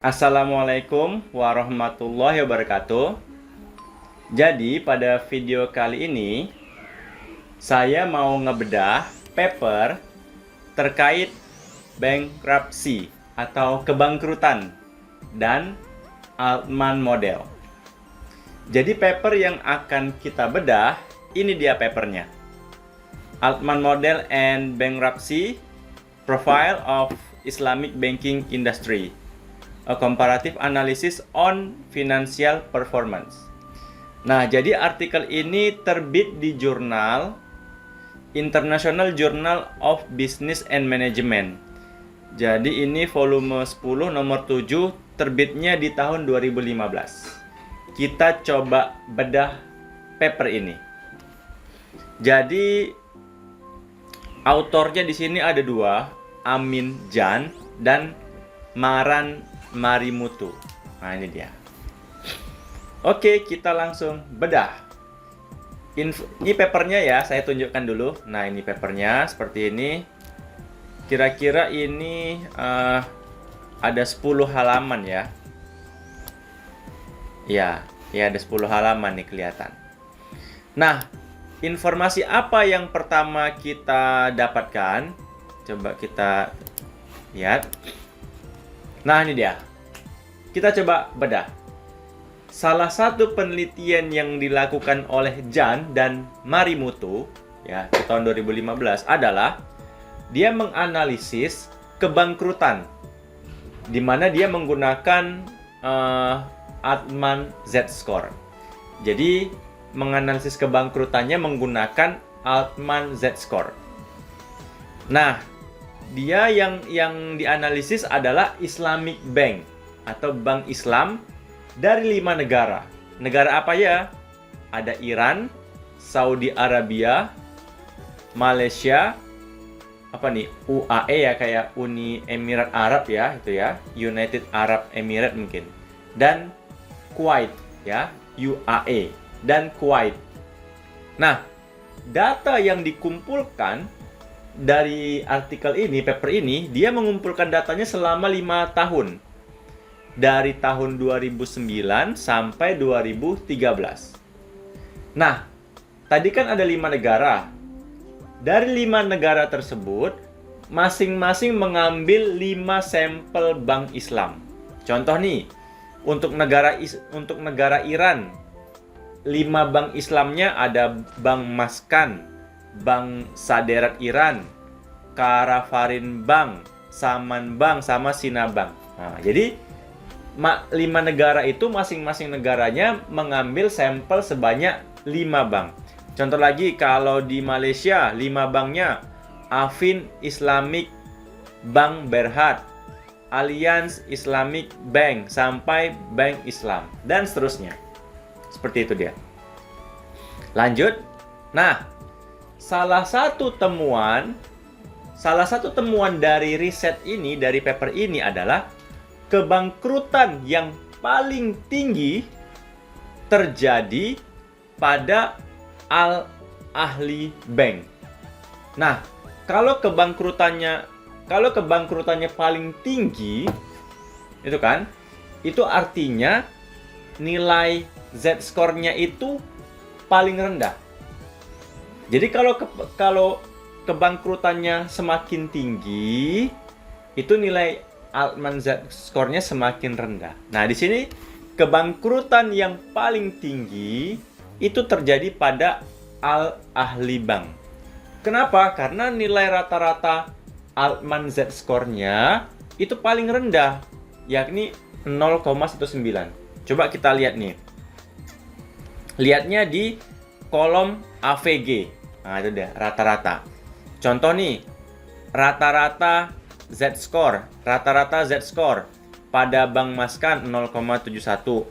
Assalamualaikum warahmatullahi wabarakatuh. Jadi pada video kali ini saya mau ngebedah paper terkait bankruptcy atau kebangkrutan dan Altman model. Jadi paper yang akan kita bedah, ini dia papernya. Altman Model and Bankruptcy Profile of Islamic Banking Industry. A comparative analysis on financial performance. Nah, jadi artikel ini terbit di jurnal International Journal of Business and Management. Jadi ini volume 10 nomor 7 terbitnya di tahun 2015. Kita coba bedah paper ini. Jadi autornya di sini ada dua, Amin Jan dan Maran Marimutu. Nah, ini dia. Oke, kita langsung bedah. Ini papernya ya, saya tunjukkan dulu. Nah, ini papernya seperti ini. Kira-kira ini ada 10 halaman ya. Ya, ada 10 halaman nih kelihatan. Nah, informasi apa yang pertama kita dapatkan? Coba kita lihat. Nah, ini dia. Kita coba bedah. Salah satu penelitian yang dilakukan oleh Jan dan Marimutu ya, di tahun 2015 adalah dia menganalisis kebangkrutan, di mana dia menggunakan Altman Z-score. Jadi, menganalisis kebangkrutannya menggunakan Altman Z-score. Nah, dia yang dianalisis adalah Islamic Bank atau Bank Islam dari 5 negara. Negara apa ya? Ada Iran, Saudi Arabia, Malaysia, apa nih? UAE ya, kayak Uni Emirat Arab ya, itu ya, United Arab Emirates mungkin. Dan Kuwait ya, UAE dan Kuwait. Nah, data yang dikumpulkan dari artikel ini, paper ini, dia mengumpulkan datanya selama 5 tahun. Dari tahun 2009 sampai 2013. Nah, tadi kan ada 5 negara. Dari 5 negara tersebut, masing-masing mengambil 5 sampel bank Islam. Contoh nih, untuk negara Iran, 5 bank Islamnya ada Bank Maskan, Bank Saderat Iran, Karafarin Bank, Saman Bank, sama Sina Bank. Nah, jadi 5 negara itu masing-masing negaranya mengambil sampel sebanyak 5 bank. Contoh lagi, kalau di Malaysia 5 banknya Afin Islamic Bank Berhad, Alliance Islamic Bank, sampai Bank Islam, dan seterusnya. Seperti itu dia. Lanjut. Nah, salah satu temuan dari riset ini, dari paper ini adalah kebangkrutan yang paling tinggi terjadi pada Al-Ahli Bank. Nah, kalau kebangkrutannya paling tinggi, itu artinya nilai Z-score-nya itu paling rendah. Jadi kalau kebangkrutannya semakin tinggi, itu nilai Altman Z-score-nya semakin rendah. Nah, di sini kebangkrutan yang paling tinggi itu terjadi pada Al-Ahli Bank. Kenapa? Karena nilai rata-rata Altman Z-score-nya itu paling rendah, yakni 0,19. Coba kita lihat nih. Lihatnya di kolom AVG. Nah, itu dia, rata-rata. Contoh nih, rata-rata Z-score pada Bank Maskan 0,71.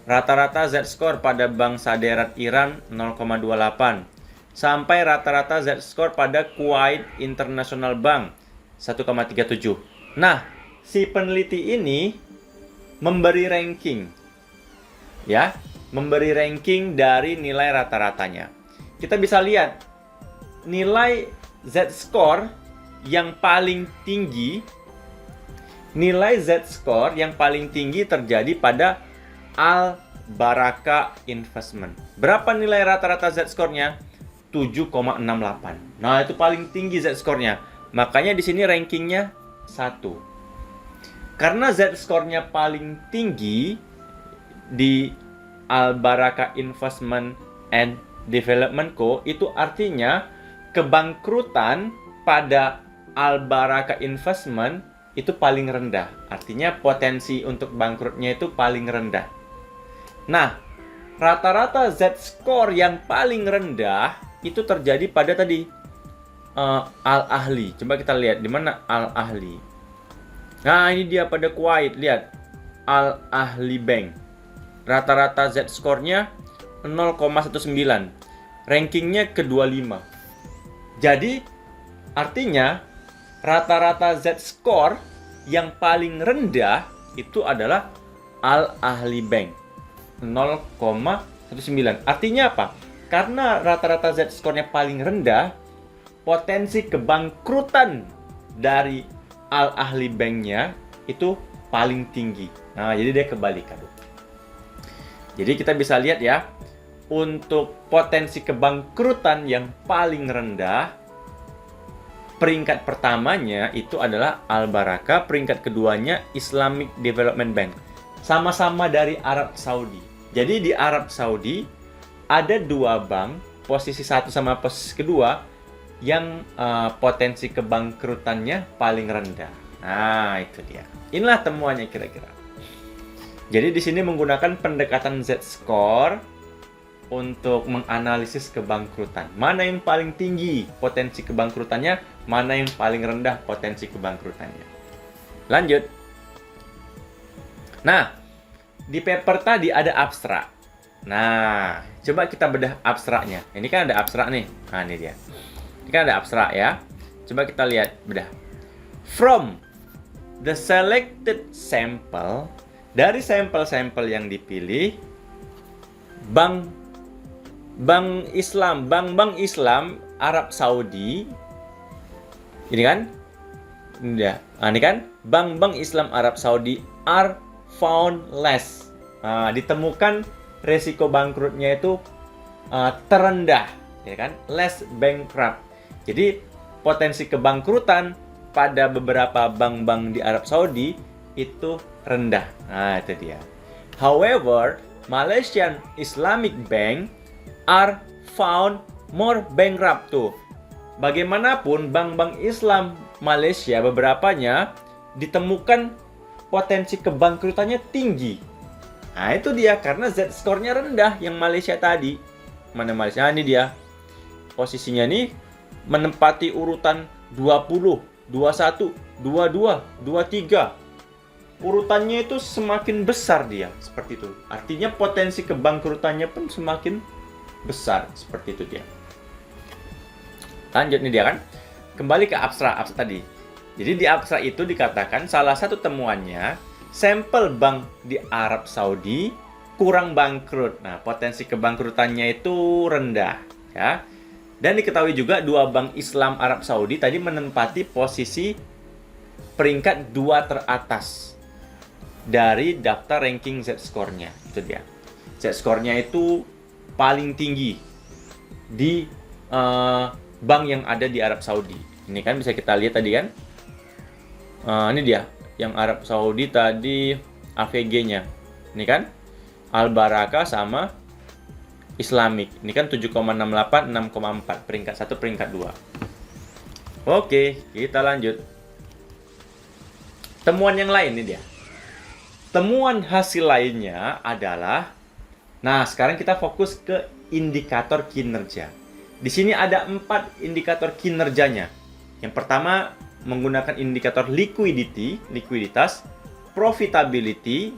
Rata-rata Z-score pada Bank Saderat Iran 0,28. Sampai rata-rata Z-score pada Kuwait International Bank 1,37. Nah, si peneliti ini memberi ranking. Ya, memberi ranking dari nilai rata-ratanya. Kita bisa lihat nilai Z-score yang paling tinggi nilai Z-score yang paling tinggi terjadi pada Al Baraka Investment. Berapa nilai rata-rata Z-score-nya? 7,68. Nah, itu paling tinggi Z-score-nya. Makanya di sini rankingnya 1. Karena Z-score-nya paling tinggi di Al Baraka Investment and Development Co, itu artinya kebangkrutan pada Al Baraka Investment itu paling rendah. Artinya potensi untuk bangkrutnya itu paling rendah. Nah, rata-rata Z-score yang paling rendah itu terjadi pada tadi Al-Ahli. Coba kita lihat di mana Al-Ahli. Nah, ini dia pada Kuwait. Lihat, Al-Ahli Bank. Rata-rata Z-score-nya 0,19. Rankingnya ke-25. Jadi, artinya rata-rata Z-score yang paling rendah itu adalah Al-Ahli Bank. 0,19. Artinya apa? Karena rata-rata Z-score-nya paling rendah, potensi kebangkrutan dari Al-Ahli Bank-nya itu paling tinggi. Nah, jadi dia kebalikan. Jadi kita bisa lihat ya, untuk potensi kebangkrutan yang paling rendah, peringkat pertamanya itu adalah Al Baraka, peringkat keduanya Islamic Development Bank. Sama-sama dari Arab Saudi. Jadi di Arab Saudi ada dua bank, posisi satu sama posisi kedua, yang potensi kebangkrutannya paling rendah. Nah, itu dia. Inilah temuannya kira-kira. Jadi di sini menggunakan pendekatan Z-score untuk menganalisis kebangkrutan. Mana yang paling tinggi potensi kebangkrutannya, mana yang paling rendah potensi kebangkrutannya. Lanjut. Nah, di paper tadi ada abstrak. Nah, coba kita bedah abstraknya. Ini kan ada abstrak nih. Nah, ini dia. Ini kan ada abstrak ya. Coba kita lihat, bedah. From the selected sample, dari sampel-sampel yang dipilih, bank Islam Arab Saudi, ini kan? Ini dia. Nah, ini kan? Bank Islam Arab Saudi are found less. Nah, ditemukan resiko bangkrutnya itu terendah, ya kan? Less bankrupt. Jadi potensi kebangkrutan pada beberapa bank-bank di Arab Saudi itu rendah. Nah, itu dia. However, Malaysian Islamic Bank are found more bankrupt tuh. Bagaimanapun bank-bank Islam Malaysia beberapanya ditemukan potensi kebangkrutannya tinggi. Nah, itu dia karena Z-score-nya rendah yang Malaysia tadi. Mana Malaysia? Nah, ini dia. Posisinya nih menempati urutan 20, 21, 22, 23. Urutannya itu semakin besar dia, seperti itu. Artinya potensi kebangkrutannya pun semakin besar, seperti itu dia. Lanjut nih dia kan. Kembali ke abstrak tadi. Jadi di abstrak itu dikatakan salah satu temuannya, sampel bank di Arab Saudi kurang bangkrut. Nah, potensi kebangkrutannya itu rendah, ya. Dan diketahui juga dua bank Islam Arab Saudi tadi menempati posisi peringkat 2 teratas dari daftar ranking Z-score-nya. Itu dia. Z-score-nya itu paling tinggi di bank yang ada di Arab Saudi. Ini kan bisa kita lihat tadi kan. Ini dia. Yang Arab Saudi tadi AVG-nya. Ini kan. Al Baraka sama Islamic. Ini kan 7,68, 6,4. Peringkat 1, peringkat 2. Oke, kita lanjut. Temuan yang lain ini dia. Temuan hasil lainnya adalah, nah sekarang kita fokus ke indikator kinerja. Di sini ada 4 indikator kinerjanya. Yang pertama menggunakan indikator liquidity, likuiditas, profitability,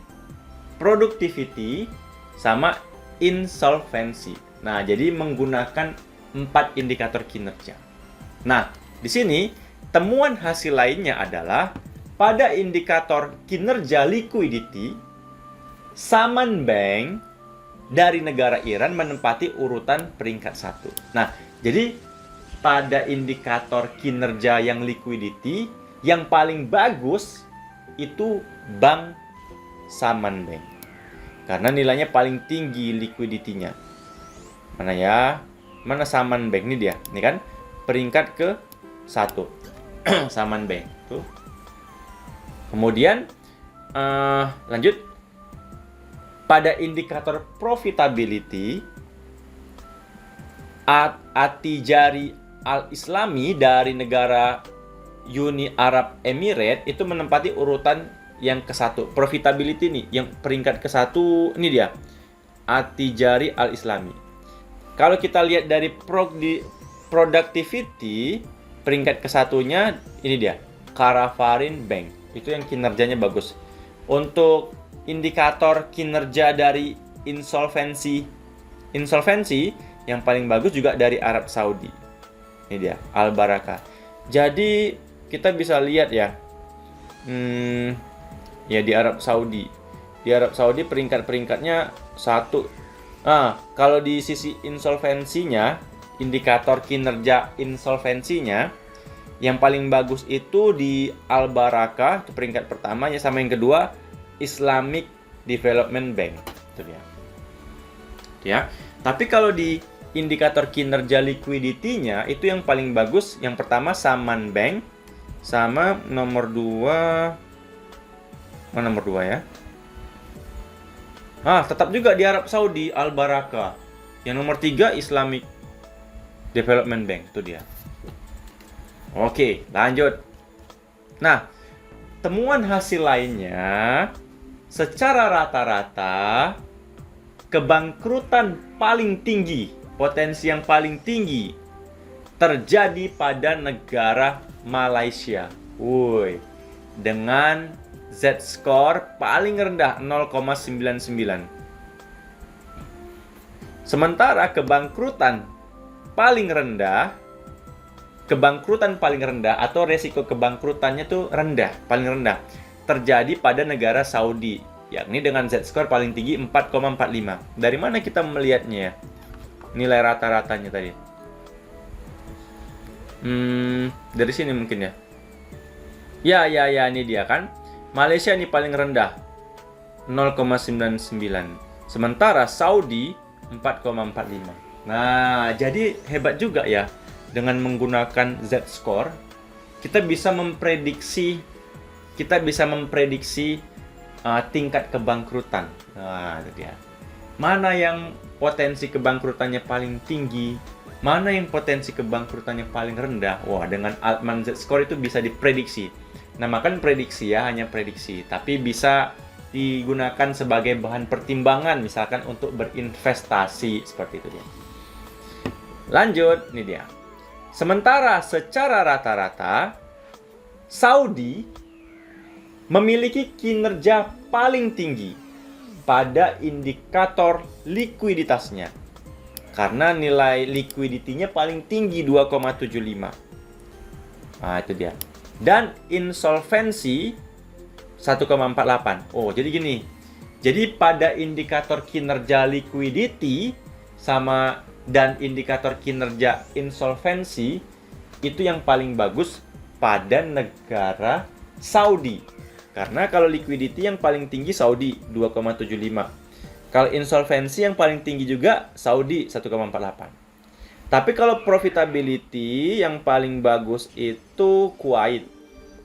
productivity, sama insolvency. Nah, jadi menggunakan 4 indikator kinerja. Nah, di sini temuan hasil lainnya adalah pada indikator kinerja liquidity, Saman Bank dari negara Iran menempati urutan peringkat 1. Nah, jadi pada indikator kinerja yang liquidity, yang paling bagus itu bank Saman Bank. Karena nilainya paling tinggi liquidity-nya. Mana ya? Mana Saman Bank? Ini dia. Ini kan peringkat ke 1. Saman Bank. Tuh. Kemudian lanjut. Pada indikator profitability, At-Tijari Al-Islami dari negara Uni Arab Emirates itu menempati urutan yang ke-1. Profitability nih, yang peringkat ke-1 ini dia. At-Tijari Al-Islami. Kalau kita lihat dari productivity, peringkat ke-1-nya ini dia. Karafarin Bank. Itu yang kinerjanya bagus. Untuk indikator kinerja dari insolvensi yang paling bagus juga dari Arab Saudi. Ini dia, Al Barakah. Jadi kita bisa lihat ya, ya di Arab Saudi. Di Arab Saudi peringkat-peringkatnya 1. Kalau di sisi insolvensinya, indikator kinerja insolvensinya, yang paling bagus itu di Al Barakah, itu peringkat pertamanya, sama yang kedua Islamic Development Bank. Itu dia. Ya. Tapi kalau di indikator kinerja liquidity-nya itu yang paling bagus, yang pertama Saman Bank, sama nomor 2. Nomor 2 ya. Tetap juga di Arab Saudi, Al Barakah. Yang nomor 3 Islamic Development Bank, itu dia. Oke, lanjut. Nah, temuan hasil lainnya, secara rata-rata kebangkrutan paling tinggi, potensi yang paling tinggi terjadi pada negara Malaysia. Dengan Z-score paling rendah 0,99. Sementara kebangkrutan paling rendah atau resiko kebangkrutannya tuh paling rendah terjadi pada negara Saudi, yakni dengan Z-score paling tinggi 4,45. Dari mana kita melihatnya ya? Nilai rata-ratanya tadi. Dari sini mungkin ya. Ya, ini dia kan. Malaysia ini paling rendah 0,99. Sementara Saudi 4,45. Nah, jadi hebat juga ya. Dengan menggunakan Z-score, kita bisa memprediksi tingkat kebangkrutan. Nah, itu dia. Mana yang potensi kebangkrutannya paling tinggi, mana yang potensi kebangkrutannya paling rendah. Dengan Altman Z-score itu bisa diprediksi. Namakan prediksi ya, hanya prediksi, tapi bisa digunakan sebagai bahan pertimbangan, misalkan untuk berinvestasi, seperti itu dia. Lanjut, ini dia. Sementara secara rata-rata, Saudi memiliki kinerja paling tinggi pada indikator likuiditasnya. Karena nilai liquidity-nya paling tinggi 2,75. Nah, itu dia. Dan insolvensi 1,48. Jadi gini. Jadi pada indikator kinerja liquidity dan indikator kinerja insolvensi itu yang paling bagus pada negara Saudi. Karena kalau liquidity yang paling tinggi Saudi 2,75. Kalau insolvensi yang paling tinggi juga Saudi 1,48. Tapi kalau profitability yang paling bagus itu Kuwait.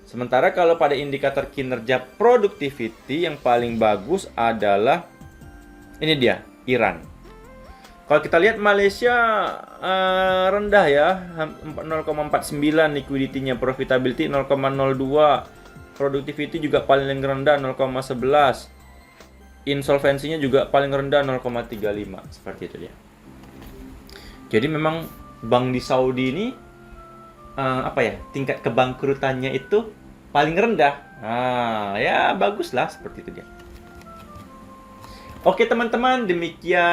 Sementara kalau pada indikator kinerja productivity yang paling bagus adalah ini dia, Iran. Kalau kita lihat Malaysia rendah ya, 0,49 liquidity-nya, profitability 0,02, productivity juga paling rendah 0,11, insolvensinya juga paling rendah 0,35, seperti itu dia. Jadi memang bank di Saudi ini tingkat kebangkrutannya itu paling rendah. Ya baguslah, seperti itu dia. Oke teman-teman, demikian